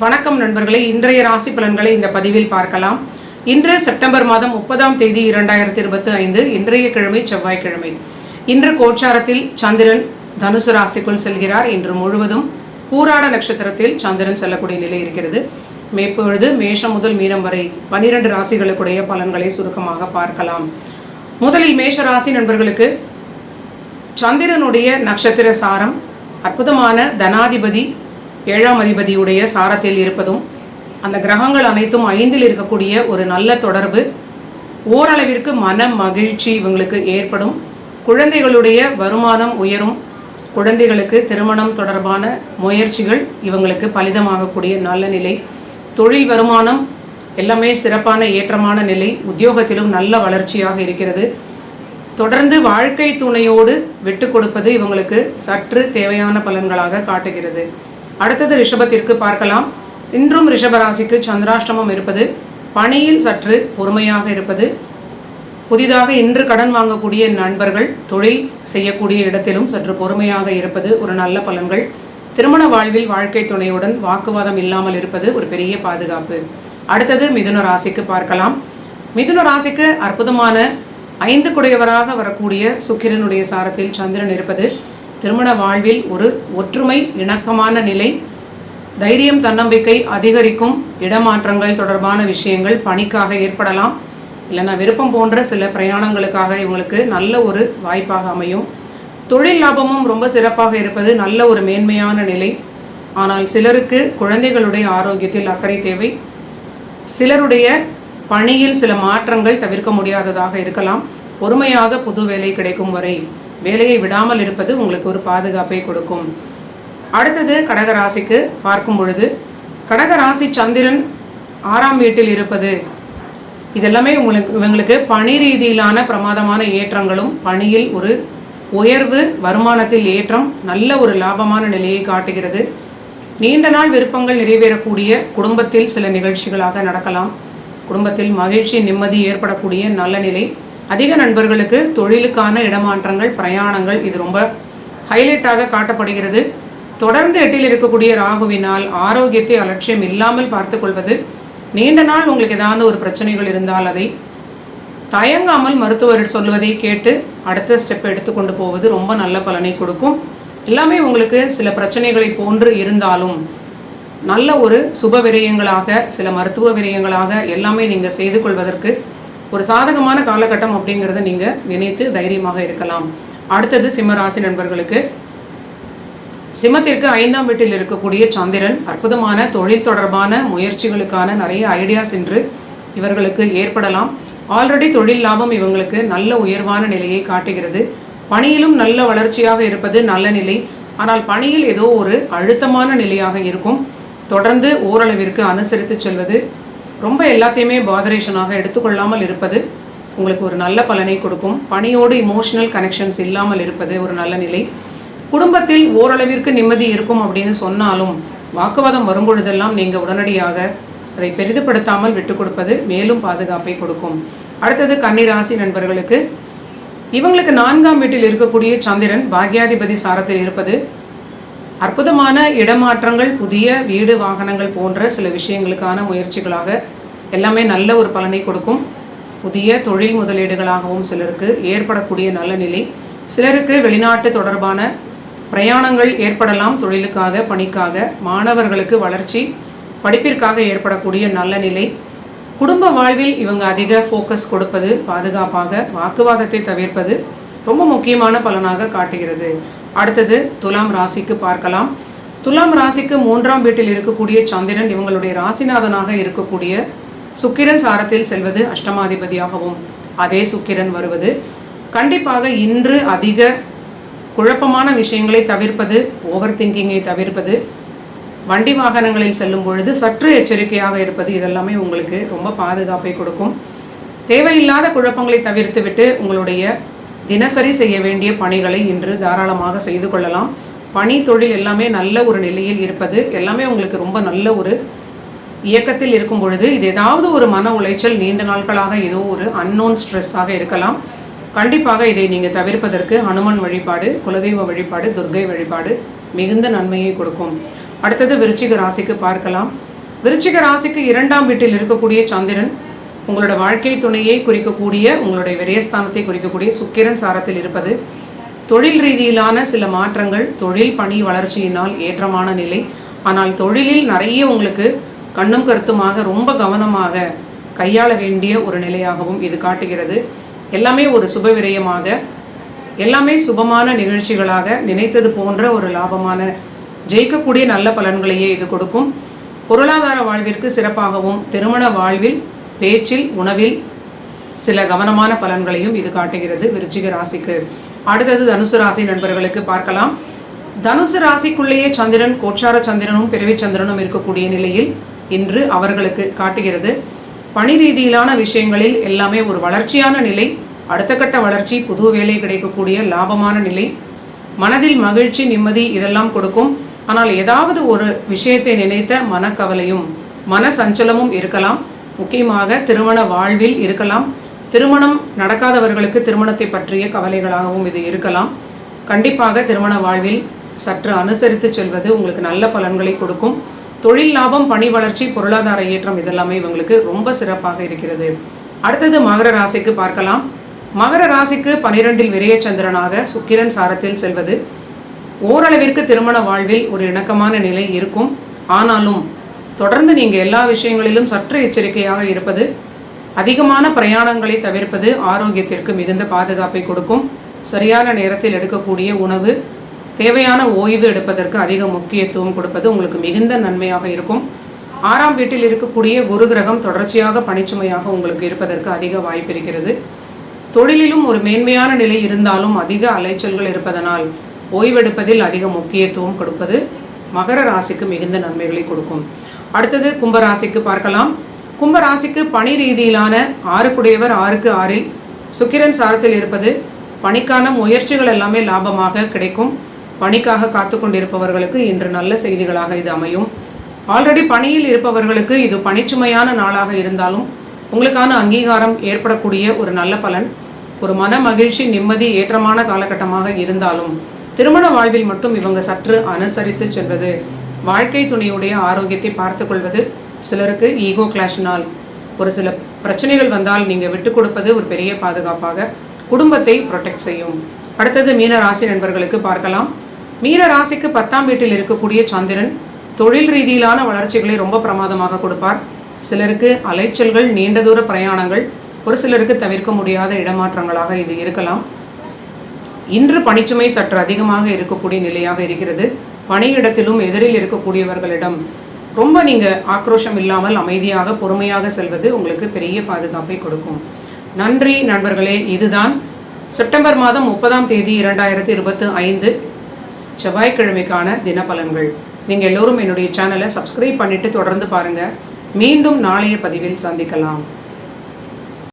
வணக்கம் நண்பர்களே, இன்றைய ராசி பலன்களை இந்த பதிவில் பார்க்கலாம். இன்று செப்டம்பர் மாதம் 30ஆம் தேதி 2025, இன்றைய கிழமை செவ்வாய்க்கிழமை. இன்று கோச்சாரத்தில் சந்திரன் தனுசு ராசிக்குள் செல்கிறார். இன்று முழுவதும் பூராட நட்சத்திரத்தில் சந்திரன் செல்லக்கூடிய நிலை இருக்கிறது. மேற்பொழுது மேஷம் முதல் மீனம் வரை 12 ராசிகளுக்குடைய பலன்களை சுருக்கமாக பார்க்கலாம். முதலில் மேஷ ராசி நண்பர்களுக்கு சந்திரனுடைய நட்சத்திர சாரம் அற்புதமான தனாதிபதி 7ஆம் அதிபதியுடைய சாரத்தில் இருப்பதும், அந்த கிரகங்கள் அனைத்தும் 5இல் இருக்கக்கூடிய ஒரு நல்ல தொடர்பு, ஓரளவிற்கு மன மகிழ்ச்சி இவங்களுக்கு ஏற்படும். குழந்தைகளுடைய வருமானம் உயரும். குழந்தைகளுக்கு திருமணம் தொடர்பான முயற்சிகள் இவங்களுக்கு பலிதமாகக்கூடிய நல்ல நிலை. தொழில் வருமானம் எல்லாமே சிறப்பான ஏற்றமான நிலை. உத்தியோகத்திலும் நல்ல வளர்ச்சியாக இருக்கிறது. தொடர்ந்து வாழ்க்கை துணையோடு விட்டு கொடுப்பது இவங்களுக்கு சற்று தேவையான பலன்களாக காட்டுகிறது. அடுத்தது ரிஷபத்திற்கு பார்க்கலாம். இன்றும் ரிஷபராசிக்கு சந்திராஷ்டமம் இருப்பது, பணியில் சற்று பொறுமையாக இருப்பது, புதிதாக இன்று கடன் வாங்கக்கூடிய நண்பர்கள் தொழில் செய்யக்கூடிய இடத்திலும் சற்று பொறுமையாக இருப்பது ஒரு நல்ல பலன்கள். திருமண வாழ்வில் வாழ்க்கை துணையுடன் வாக்குவாதம் இல்லாமல் இருப்பது ஒரு பெரிய பாதுகாப்பு. அடுத்தது மிதுன ராசிக்கு பார்க்கலாம். மிதுன ராசிக்கு அற்புதமான 5 குடையவராக வரக்கூடிய சுக்கிரனுடைய சாரத்தில் சந்திரன் இருப்பது, திருமண வாழ்வில் ஒரு ஒற்றுமை இணக்கமான நிலை, தைரியம் தன்னம்பிக்கை அதிகரிக்கும். இடமாற்றங்கள் தொடர்பான விஷயங்கள் பணிக்காக ஏற்படலாம், இல்லைனா விருப்பம் போன்ற சில பிரயாணங்களுக்காக இவங்களுக்கு நல்ல ஒரு வாய்ப்பாக அமையும். தொழில் லாபமும் ரொம்ப சிறப்பாக இருப்பது நல்ல ஒரு மேன்மையான நிலை. ஆனால் சிலருக்கு குழந்தைகளுடைய ஆரோக்கியத்தில் அக்கறை தேவை. சிலருடைய பணியில் சில மாற்றங்கள் தவிர்க்க முடியாததாக இருக்கலாம். பொறுமையாக புது வேலை கிடைக்கும் வரை வேலையை விடாமல் இருப்பது உங்களுக்கு ஒரு பாதுகாப்பை கொடுக்கும். அடுத்தது கடகராசிக்கு பார்க்கும் பொழுது, கடகராசி சந்திரன் 6ஆம் வீட்டில் இருப்பது இதெல்லாமே இவங்களுக்கு பணி ரீதியிலான பிரமாதமான ஏற்றங்களும், பணியில் ஒரு உயர்வு, வருமானத்தில் ஏற்றம், நல்ல ஒரு லாபமான நிலையை காட்டுகிறது. நீண்ட நாள் விருப்பங்கள் நிறைவேறக்கூடிய, குடும்பத்தில் சில நிகழ்ச்சிகளாக நடக்கலாம். குடும்பத்தில் மகிழ்ச்சி நிம்மதி ஏற்படக்கூடிய நல்ல நிலை. அதிக நண்பர்களுக்கு தொழிலுக்கான இடமாற்றங்கள், பிரயாணங்கள் இது ரொம்ப ஹைலைட்டாக காட்டப்படுகிறது. தொடர்ந்து 8இல் இருக்கக்கூடிய ராகுவினால் ஆரோக்கியத்தை அலட்சியம் இல்லாமல் பார்த்து கொள்வது, நீண்ட நாள் உங்களுக்கு ஏதாவது ஒரு பிரச்சனைகள் இருந்தால் அதை தயங்காமல் மருத்துவர் சொல்வதை கேட்டு அடுத்த ஸ்டெப் எடுத்துக்கொண்டு போவது ரொம்ப நல்ல பலனை கொடுக்கும். எல்லாமே உங்களுக்கு சில பிரச்சனைகளை போன்று இருந்தாலும் நல்ல ஒரு சுப விரயங்களாக, சில மருத்துவ விரயங்களாக எல்லாமே நீங்கள் செய்து கொள்வதற்கு ஒரு சாதகமான காலகட்டம் அப்படிங்கிறத நீங்கள் நினைத்து தைரியமாக இருக்கலாம். அடுத்தது சிம்மராசி நண்பர்களுக்கு, சிம்மத்திற்கு 5ஆம் வீட்டில் இருக்கக்கூடிய சந்திரன் அற்புதமான தொழில் தொடர்பான முயற்சிகளுக்கான நிறைய ஐடியாஸ் இன்று இவர்களுக்கு ஏற்படலாம். ஆல்ரெடி தொழில் லாபம் இவங்களுக்கு நல்ல உயர்வான நிலையை காட்டுகிறது. பணியிலும் நல்ல வளர்ச்சியாக இருப்பது நல்ல நிலை. ஆனால் பணியில் ஏதோ ஒரு அழுத்தமான நிலையாக இருக்கும். தொடர்ந்து ஓரளவிற்கு அனுசரித்து செல்வது, ரொம்ப எல்லாத்தையுமே பாதரேஷனாக எடுத்துக்கொள்ளாமல் இருப்பது உங்களுக்கு ஒரு நல்ல பலனை கொடுக்கும். பணியோடு இமோஷனல் கனெக்ஷன்ஸ் இல்லாமல் இருப்பது ஒரு நல்ல நிலை. குடும்பத்தில் ஓரளவிற்கு நிம்மதி இருக்கும் அப்படின்னு சொன்னாலும் வாக்குவாதம் வரும்பொழுதெல்லாம் நீங்கள் உடனடியாக அதை பெரிதுபடுத்தாமல் விட்டு கொடுப்பது மேலும் பாதுகாப்பை கொடுக்கும். அடுத்தது கன்னிராசி நண்பர்களுக்கு, இவங்களுக்கு 4ஆம் வீட்டில் இருக்கக்கூடிய சந்திரன் பாக்யாதிபதி சாரத்தில் இருப்பது அற்புதமான இடமாற்றங்கள், புதிய வீடு வாகனங்கள் போன்ற சில விஷயங்களுக்கான முயற்சிகளாக எல்லாமே நல்ல ஒரு பலனை கொடுக்கும். புதிய தொழில் முதலீடுகளாகவும் சிலருக்கு ஏற்படக்கூடிய நல்ல நிலை. சிலருக்கு வெளிநாட்டு தொடர்பான பிரயாணங்கள் ஏற்படலாம், தொழிலுக்காக, பணிக்காக. மாணவர்களுக்கு வளர்ச்சி, படிப்பிற்காக ஏற்படக்கூடிய நல்ல நிலை. குடும்ப வாழ்வில் இவங்க அதிக ஃபோக்கஸ் கொடுப்பது, பாதுகாப்பாக வாக்குவாதத்தை தவிர்ப்பது ரொம்ப முக்கியமான பலனாக காட்டுகிறது. அடுத்தது துலாம் ராசிக்கு பார்க்கலாம். துலாம் ராசிக்கு 3ஆம் வீட்டில் இருக்கக்கூடிய சந்திரன் இவங்களுடைய ராசிநாதனாக இருக்கக்கூடிய சுக்கிரன் சாரத்தில் செல்வது, அஷ்டமாதிபதியாகவும் அதே சுக்கிரன் வருவது கண்டிப்பாக இன்று அதிக குழப்பமான விஷயங்களை தவிர்ப்பது, ஓவர் திங்கிங்கை தவிர்ப்பது, வண்டி வாகனங்களில் செல்லும் பொழுது சற்று எச்சரிக்கையாக இருப்பது இதெல்லாமே உங்களுக்கு ரொம்ப பாதுகாப்பை கொடுக்கும். தேவையில்லாத குழப்பங்களை தவிர்த்துவிட்டு உங்களுடைய தினசரி செய்ய வேண்டிய பணிகளை இன்று தாராளமாக செய்து கொள்ளலாம். பணி தொழில் எல்லாமே நல்ல ஒரு நிலையில் இருப்பது எல்லாமே உங்களுக்கு ரொம்ப நல்ல ஒரு இயக்கத்தில் இருக்கும் பொழுது, இது ஏதாவது ஒரு மன உளைச்சல் நீண்ட நாட்களாக ஏதோ ஒரு அன்னோன் ஸ்ட்ரெஸ்ஸாக இருக்கலாம். கண்டிப்பாக இதை நீங்கள் தவிர்ப்பதற்கு ஹனுமன் வழிபாடு, குலதெய்வ வழிபாடு, துர்க்கை வழிபாடு மிகுந்த நன்மையை கொடுக்கும். அடுத்தது விருச்சிக ராசிக்கு பார்க்கலாம். விருச்சிக ராசிக்கு 2ஆம் வீட்டில் இருக்கக்கூடிய சந்திரன் உங்களோட வாழ்க்கை துணையை குறிக்கக்கூடிய, உங்களுடைய விரயஸ்தானத்தை குறிக்கக்கூடிய சுக்கிரன் சாரத்தில் இருப்பது தொழில் ரீதியிலான சில மாற்றங்கள், தொழில் பணி வளர்ச்சியினால் ஏற்றமான நிலை. ஆனால் தொழிலில் நிறைய உங்களுக்கு கண்ணும் கருத்துமாக ரொம்ப கவனமாக கையாள வேண்டிய ஒரு நிலையாகவும் இது காட்டுகிறது. எல்லாமே ஒரு சுப விரயமாக, எல்லாமே சுபமான நிகழ்ச்சிகளாக, நினைத்தது போன்ற ஒரு லாபமான ஜெயிக்கக்கூடிய நல்ல பலன்களையே இது கொடுக்கும். பொருளாதார வாழ்விற்கு சிறப்பாகவும், திருமண வாழ்வில், பேச்சில், உணவில் சில கவனமான பலன்களையும் இது காட்டுகிறது விருச்சிக ராசிக்கு. அடுத்தது தனுசு ராசி நண்பர்களுக்கு பார்க்கலாம். தனுசு ராசிக்குள்ளேயே சந்திரன், கோச்சார சந்திரனும் பிறவி சந்திரனும் இருக்கக்கூடிய நிலையில் இன்று அவர்களுக்கு காட்டுகிறது. பணி ரீதியிலான விஷயங்களில் எல்லாமே ஒரு வளர்ச்சியான நிலை, அடுத்த கட்ட வளர்ச்சி, புது வேலை கிடைக்கக்கூடிய லாபமான நிலை, மனதில் மகிழ்ச்சி, நிம்மதி இதெல்லாம் கொடுக்கும். ஆனால் ஏதாவது ஒரு விஷயத்தை நினைத்த மனக்கவலையும் மன சஞ்சலமும் இருக்கலாம். முக்கியமாக திருமண வாழ்வில் இருக்கலாம். திருமணம் நடக்காதவர்களுக்கு திருமணத்தை பற்றிய கவலைகளாகவும் இது இருக்கலாம். கண்டிப்பாக திருமண வாழ்வில் சற்று அனுசரித்து செல்வது உங்களுக்கு நல்ல பலன்களை கொடுக்கும். தொழில் லாபம், பணி வளர்ச்சி, பொருளாதார ஏற்றம் இதெல்லாமே இவங்களுக்கு ரொம்ப சிறப்பாக இருக்கிறது. அடுத்தது மகர ராசிக்கு பார்க்கலாம். மகர ராசிக்கு 12இல் விரயச்சந்திரனாக சுக்கிரன் சாரத்தில் செல்வது ஓரளவிற்கு திருமண வாழ்வில் ஒரு இணக்கமான நிலை இருக்கும். ஆனாலும் தொடர்ந்து நீங்கள் எல்லா விஷயங்களிலும் சற்று எச்சரிக்கையாக இருப்பது, அதிகமான பிரயாணங்களை தவிர்ப்பது ஆரோக்கியத்திற்கு மிகுந்த பாதுகாப்பை கொடுக்கும். சரியான நேரத்தில் எடுக்கக்கூடிய உணவு, தேவையான ஓய்வு எடுப்பதற்கு அதிக முக்கியத்துவம் கொடுப்பது உங்களுக்கு மிகுந்த நன்மையாக இருக்கும். 6ஆம் வீட்டில் இருக்கக்கூடிய குரு கிரகம் தொடர்ச்சியாக பணிச்சுமையாக உங்களுக்கு இருப்பதற்கு அதிக வாய்ப்பு இருக்கிறது. தொழிலிலும் ஒரு மேன்மையான நிலை இருந்தாலும் அதிக அலைச்சல்கள் இருப்பதனால் ஓய்வெடுப்பதில் அதிக முக்கியத்துவம் கொடுப்பது மகர ராசிக்கு மிகுந்த நன்மைகளை கொடுக்கும். அடுத்தது கும்பராசிக்கு பார்க்கலாம். கும்பராசிக்கு பணி ரீதியிலான 6க்குடையவர் 6க்கு 6இல் சுக்கிரன் சாரத்தில் இருப்பது பணிக்கான முயற்சிகள் எல்லாமே லாபமாக கிடைக்கும். பணிக்காக காத்து கொண்டிருப்பவர்களுக்கு இன்று நல்ல செய்திகளாக இது அமையும். ஆல்ரெடி பணியில் இருப்பவர்களுக்கு இது பணிச்சுமையான நாளாக இருந்தாலும் உங்களுக்கான அங்கீகாரம் ஏற்படக்கூடிய ஒரு நல்ல பலன், ஒரு மன மகிழ்ச்சி, நிம்மதி, ஏற்றமான காலகட்டமாக இருந்தாலும் திருமண வாழ்வில் மட்டும் இவங்க சற்று அனுசரித்து செல்வது, வாழ்க்கை துணையுடைய ஆரோக்கியத்தை பார்த்து கொள்வது, சிலருக்கு ஈகோ கிளாஷினால் ஒரு சில பிரச்சனைகள் வந்தால் நீங்கள் விட்டு கொடுப்பது ஒரு பெரிய பாதுகாப்பாக குடும்பத்தை ப்ரொடெக்ட் செய்யும். அடுத்தது மீன ராசி நண்பர்களுக்கு பார்க்கலாம். மீன ராசிக்கு 10ஆம் வீட்டில் இருக்கக்கூடிய சந்திரன் தொழில் ரீதியிலான வளர்ச்சிகளை ரொம்ப பிரமாதமாக கொடுப்பார். சிலருக்கு அலைச்சல்கள், நீண்ட தூர பிரயாணங்கள், ஒரு சிலருக்கு தவிர்க்க முடியாத இடமாற்றங்களாக இது இருக்கலாம். இன்று பணிச்சுமை சற்று அதிகமாக இருக்கக்கூடிய நிலையாக இருக்கிறது. பணியிடத்திலும் எதிரில் இருக்கக்கூடியவர்களிடம் ரொம்ப நீங்கள் ஆக்ரோஷம் இல்லாமல் அமைதியாக பொறுமையாக செல்வது உங்களுக்கு பெரிய பாதுகாப்பை கொடுக்கும். நன்றி நண்பர்களே. இதுதான் செப்டம்பர் மாதம் 30ஆம் தேதி 2025 செவ்வாய்க்கிழமைக்கான தினப்பலன்கள். நீங்கள் எல்லோரும் என்னுடைய சேனலை சப்ஸ்கிரைப் பண்ணிவிட்டு தொடர்ந்து பாருங்கள். மீண்டும் நாளைய பதிவில் சந்திக்கலாம்.